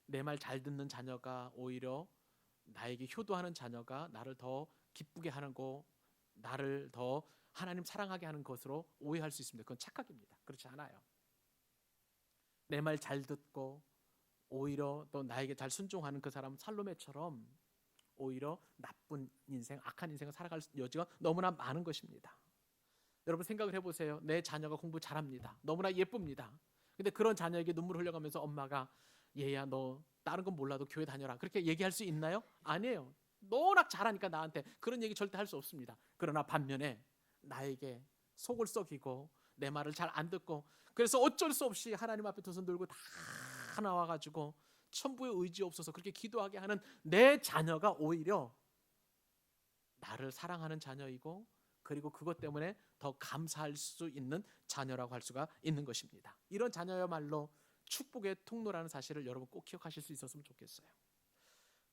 내 말 잘 듣는 자녀가 오히려 나에게 효도하는 자녀가 나를 더 기쁘게 하는 거, 나를 더 하나님 사랑하게 하는 것으로 오해할 수 있습니다. 그건 착각입니다. 그렇지 않아요. 내 말 잘 듣고 오히려 또 나에게 잘 순종하는 그 사람 살로메처럼 오히려 나쁜 인생, 악한 인생을 살아갈 여지가 너무나 많은 것입니다. 여러분 생각을 해보세요. 내 자녀가 공부 잘합니다. 너무나 예쁩니다. 근데 그런 자녀에게 눈물 흘려가면서 엄마가 얘야 너 다른 건 몰라도 교회 다녀라 그렇게 얘기할 수 있나요? 아니에요. 너나 잘하니까 나한테 그런 얘기 절대 할 수 없습니다. 그러나 반면에 나에게 속을 썩이고 내 말을 잘 안 듣고 그래서 어쩔 수 없이 하나님 앞에 두 손 들고 다 나와가지고 천부의 의지 없어서 그렇게 기도하게 하는 내 자녀가 오히려 나를 사랑하는 자녀이고 그리고 그것 때문에 더 감사할 수 있는 자녀라고 할 수가 있는 것입니다. 이런 자녀야말로 축복의 통로라는 사실을 여러분 꼭 기억하실 수 있었으면 좋겠어요.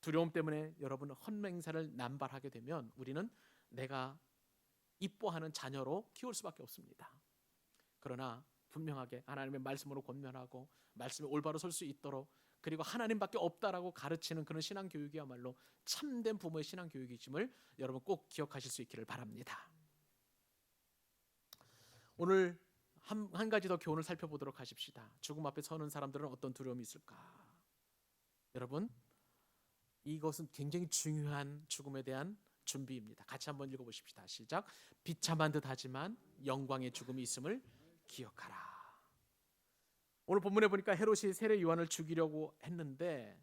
두려움 때문에 여러분 헌맹사를 남발하게 되면 우리는 내가 이뻐하는 자녀로 키울 수밖에 없습니다. 그러나 분명하게 하나님의 말씀으로 권면하고 말씀에 올바로 설 수 있도록 그리고 하나님밖에 없다라고 가르치는 그런 신앙교육이야말로 참된 부모의 신앙교육이심을 여러분 꼭 기억하실 수 있기를 바랍니다. 오늘 한 가지 더 교훈을 살펴보도록 하십시다. 죽음 앞에 서는 사람들은 어떤 두려움이 있을까? 여러분 이것은 굉장히 중요한 죽음에 대한 준비입니다. 같이 한번 읽어보십시다. 시작. 비참한 듯 하지만 영광의 죽음이 있음을 기억하라. 오늘 본문에 보니까 헤롯이 세례 요한을 죽이려고 했는데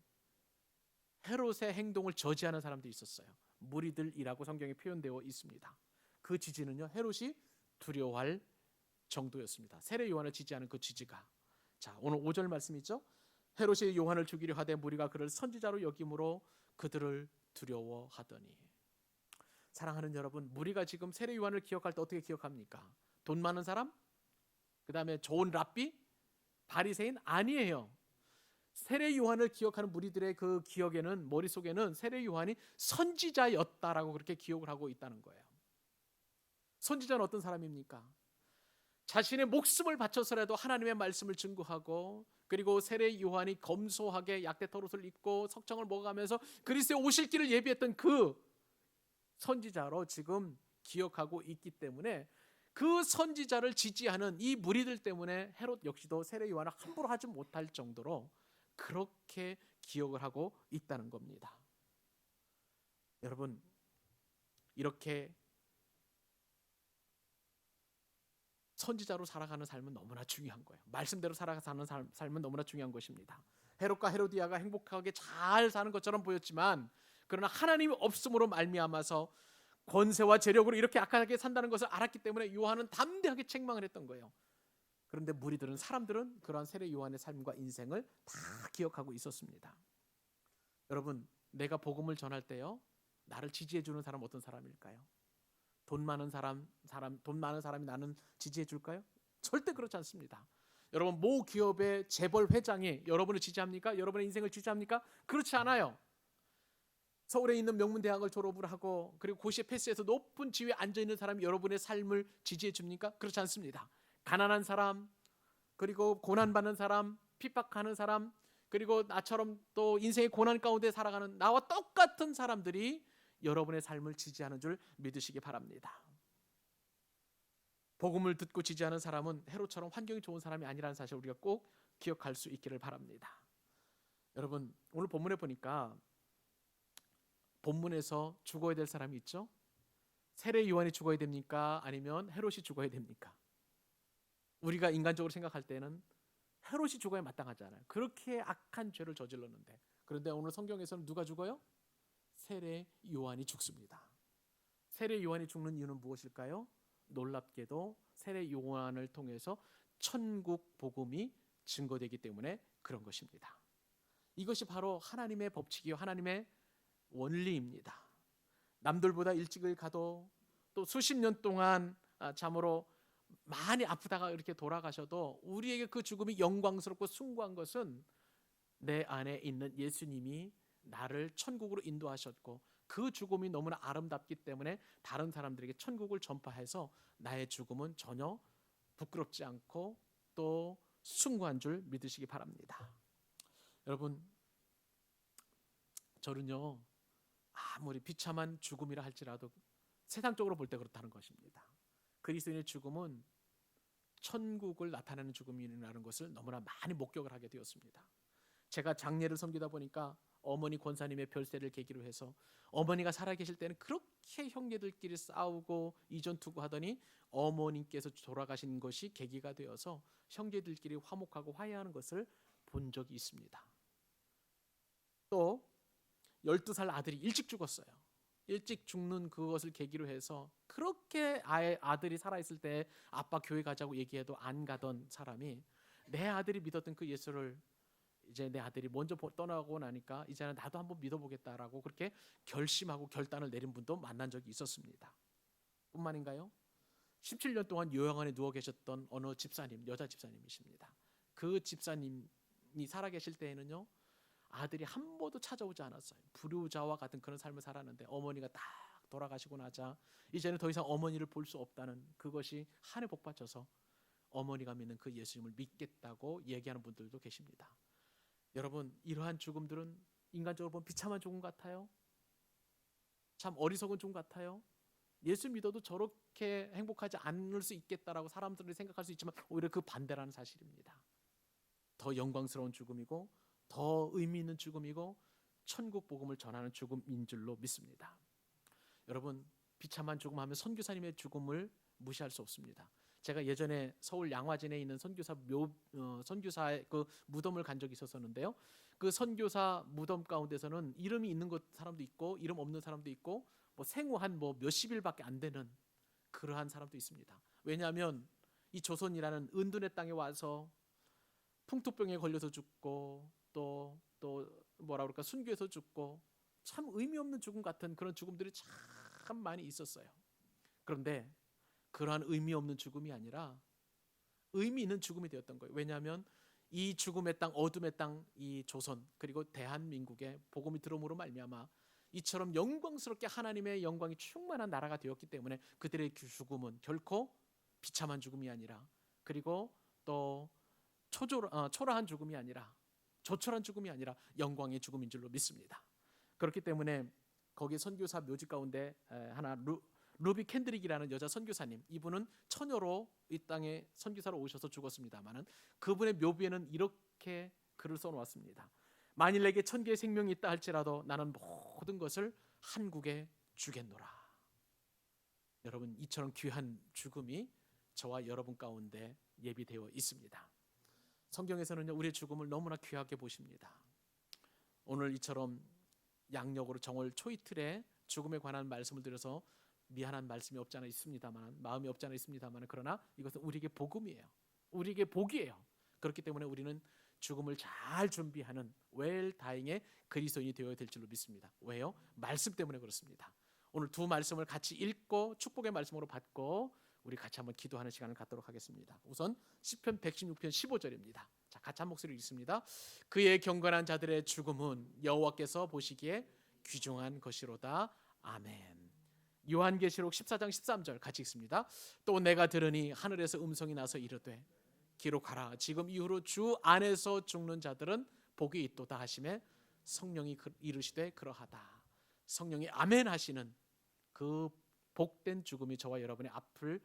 헤롯의 행동을 저지하는 사람들이 있었어요. 무리들이라고 성경에 표현되어 있습니다. 그 지지는요 헤롯이 두려워할 정도였습니다. 세례 요한을 지지하는 그 지지가. 자 오늘 5절 말씀이죠. 헤롯이 요한을 죽이려 하되 무리가 그를 선지자로 여김으로 그들을 두려워하더니. 사랑하는 여러분, 무리가 지금 세례 요한을 기억할 때 어떻게 기억합니까? 돈 많은 사람? 그 다음에 좋은 랍비? 바리새인? 아니에요. 세례 요한을 기억하는 무리들의 그 기억에는 머릿속에는 세례 요한이 선지자였다라고 그렇게 기억을 하고 있다는 거예요. 선지자는 어떤 사람입니까? 자신의 목숨을 바쳐서라도 하나님의 말씀을 증거하고 그리고 세례 요한이 검소하게 약대토롯을 입고 석청을 먹어가면서 그리스도의 오실 길을 예비했던 그 선지자로 지금 기억하고 있기 때문에 그 선지자를 지지하는 이 무리들 때문에 헤롯 역시도 세례 요한을 함부로 하지 못할 정도로 그렇게 기억을 하고 있다는 겁니다. 여러분 이렇게 선지자로 살아가는 삶은 너무나 중요한 거예요. 말씀대로 살아가는 삶은 너무나 중요한 것입니다. 헤롯과 헤로디아가 행복하게 잘 사는 것처럼 보였지만 그러나 하나님이 없음으로 말미암아서 권세와 재력으로 이렇게 악하게 산다는 것을 알았기 때문에 요한은 담대하게 책망을 했던 거예요. 그런데 무리들은 사람들은 그러한 세례 요한의 삶과 인생을 다 기억하고 있었습니다. 여러분 내가 복음을 전할 때요 나를 지지해 주는 사람은 어떤 사람일까요? 돈 많은 사람이 나는 지지해 줄까요? 절대 그렇지 않습니다. 여러분 모 기업의 재벌 회장이 여러분을 지지합니까? 여러분의 인생을 지지합니까? 그렇지 않아요. 서울에 있는 명문대학을 졸업을 하고 그리고 고시에 패스해서 높은 지위에 앉아있는 사람이 여러분의 삶을 지지해 줍니까? 그렇지 않습니다. 가난한 사람 그리고 고난받는 사람 핍박하는 사람 그리고 나처럼 또 인생의 고난 가운데 살아가는 나와 똑같은 사람들이 여러분의 삶을 지지하는 줄 믿으시기 바랍니다. 복음을 듣고 지지하는 사람은 헤롯처럼 환경이 좋은 사람이 아니라는 사실을 우리가 꼭 기억할 수 있기를 바랍니다. 여러분 오늘 본문에 보니까 본문에서 죽어야 될 사람이 있죠. 세례 요한이 죽어야 됩니까? 아니면 헤롯이 죽어야 됩니까? 우리가 인간적으로 생각할 때는 헤롯이 죽어야 마땅하잖아요. 그렇게 악한 죄를 저질렀는데 그런데 오늘 성경에서는 누가 죽어요? 세례 요한이 죽습니다. 세례 요한이 죽는 이유는 무엇일까요? 놀랍게도 세례 요한을 통해서 천국 복음이 증거되기 때문에 그런 것입니다. 이것이 바로 하나님의 법칙이요 하나님의 원리입니다. 남들보다 일찍을 가도 또 수십 년 동안 참으로 많이 아프다가 이렇게 돌아가셔도 우리에게 그 죽음이 영광스럽고 숭고한 것은 내 안에 있는 예수님이 나를 천국으로 인도하셨고 그 죽음이 너무나 아름답기 때문에 다른 사람들에게 천국을 전파해서 나의 죽음은 전혀 부끄럽지 않고 또 숭고한 줄 믿으시기 바랍니다. 여러분 저는요 아무리 비참한 죽음이라 할지라도 세상적으로 볼 때 그렇다는 것입니다. 그리스도인의 죽음은 천국을 나타내는 죽음이라는 것을 너무나 많이 목격을 하게 되었습니다. 제가 장례를 섬기다 보니까 어머니 권사님의 별세를 계기로 해서 어머니가 살아계실 때는 그렇게 형제들끼리 싸우고 이전투구하더니 어머님께서 돌아가신 것이 계기가 되어서 형제들끼리 화목하고 화해하는 것을 본 적이 있습니다. 또 12살 아들이 일찍 죽었어요. 일찍 죽는 그것을 계기로 해서 그렇게 아들이 살아있을 때 아빠 교회 가자고 얘기해도 안 가던 사람이 내 아들이 믿었던 그 예수를 이제 내 아들이 먼저 떠나고 나니까 이제는 나도 한번 믿어보겠다라고 그렇게 결심하고 결단을 내린 분도 만난 적이 있었습니다. 뿐만인가요? 17년 동안 요양원에 누워 계셨던 어느 집사님, 여자 집사님이십니다. 그 집사님이 살아계실 때에는요, 아들이 한 번도 찾아오지 않았어요. 불효자와 같은 그런 삶을 살았는데 어머니가 딱 돌아가시고 나자 이제는 더 이상 어머니를 볼 수 없다는 그것이 한에 복받쳐서 어머니가 믿는 그 예수님을 믿겠다고 얘기하는 분들도 계십니다. 여러분, 이러한 죽음들은 인간적으로 보면 비참한 죽음 같아요. 참 어리석은 죽음 같아요. 예수 믿어도 저렇게 행복하지 않을 수 있겠다라고 사람들이 생각할 수 있지만 오히려 그 반대라는 사실입니다. 더 영광스러운 죽음이고 더 의미 있는 죽음이고 천국 복음을 전하는 죽음인 줄로 믿습니다. 여러분, 비참한 죽음하면 선교사님의 죽음을 무시할 수 없습니다. 제가 예전에 서울 양화진에 있는 선교사의 그 무덤을 간 적이 있었는데요. 그 선교사 무덤 가운데서는 이름이 있는 사람도 있고 이름 없는 사람도 있고 뭐 생후 한 몇십일밖에 안 되는 그러한 사람도 있습니다. 왜냐하면 이 조선이라는 은둔의 땅에 와서 풍토병에 걸려서 죽고 또 뭐라 그럴까 순교해서 죽고 참 의미 없는 죽음 같은 그런 죽음들이 참 많이 있었어요. 그런데 그러한 의미 없는 죽음이 아니라 의미 있는 죽음이 되었던 거예요. 왜냐하면 이 죽음의 땅, 어둠의 땅, 이 조선 그리고 대한민국에 복음이 들어옴으로 말미암아 이처럼 영광스럽게 하나님의 영광이 충만한 나라가 되었기 때문에 그들의 죽음은 결코 비참한 죽음이 아니라 그리고 또 초라한 죽음이 아니라 조촐한 죽음이 아니라 영광의 죽음인 줄로 믿습니다. 그렇기 때문에 거기 선교사 묘지 가운데 하나 루비 캔드릭이라는 여자 선교사님, 이분은 처녀로 이 땅에 선교사로 오셔서 죽었습니다마는 그분의 묘비에는 이렇게 글을 써놓았습니다. 만일 내게 1000개의 생명이 있다 할지라도 나는 모든 것을 한국에 주겠노라. 여러분, 이처럼 귀한 죽음이 저와 여러분 가운데 예비되어 있습니다. 성경에서는요, 우리의 죽음을 너무나 귀하게 보십니다. 오늘 이처럼 양력으로 정월 초이틀에 죽음에 관한 말씀을 드려서 미안한 말씀이 없지 않아 있습니다만, 마음이 없지 않아 있습니다만, 그러나 이것은 우리에게 복음이에요. 우리에게 복이에요. 그렇기 때문에 우리는 죽음을 잘 준비하는 웰다잉의 그리스도인이 되어야 될 줄로 믿습니다. 왜요? 말씀 때문에 그렇습니다. 오늘 두 말씀을 같이 읽고 축복의 말씀으로 받고 우리 같이 한번 기도하는 시간을 갖도록 하겠습니다. 우선 시편 116편 15절입니다. 자, 같이 한 목소리로 읽습니다. 그의 경건한 자들의 죽음은 여호와께서 보시기에 귀중한 것이로다. 아멘. 요한계시록 14장 13절 같이 읽습니다. 또 내가 들으니 하늘에서 음성이 나서 이르되 기록하라. 지금 이후로 주 안에서 죽는 자들은 복이 있도다 하시매 성령이 이르시되 그러하다. 성령이 아멘 하시는 그 복된 죽음이 저와 여러분의 앞을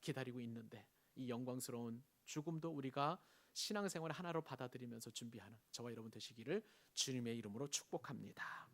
기다리고 있는데 이 영광스러운 죽음도 우리가 신앙생활 하나로 받아들이면서 준비하는 저와 여러분 되시기를 주님의 이름으로 축복합니다.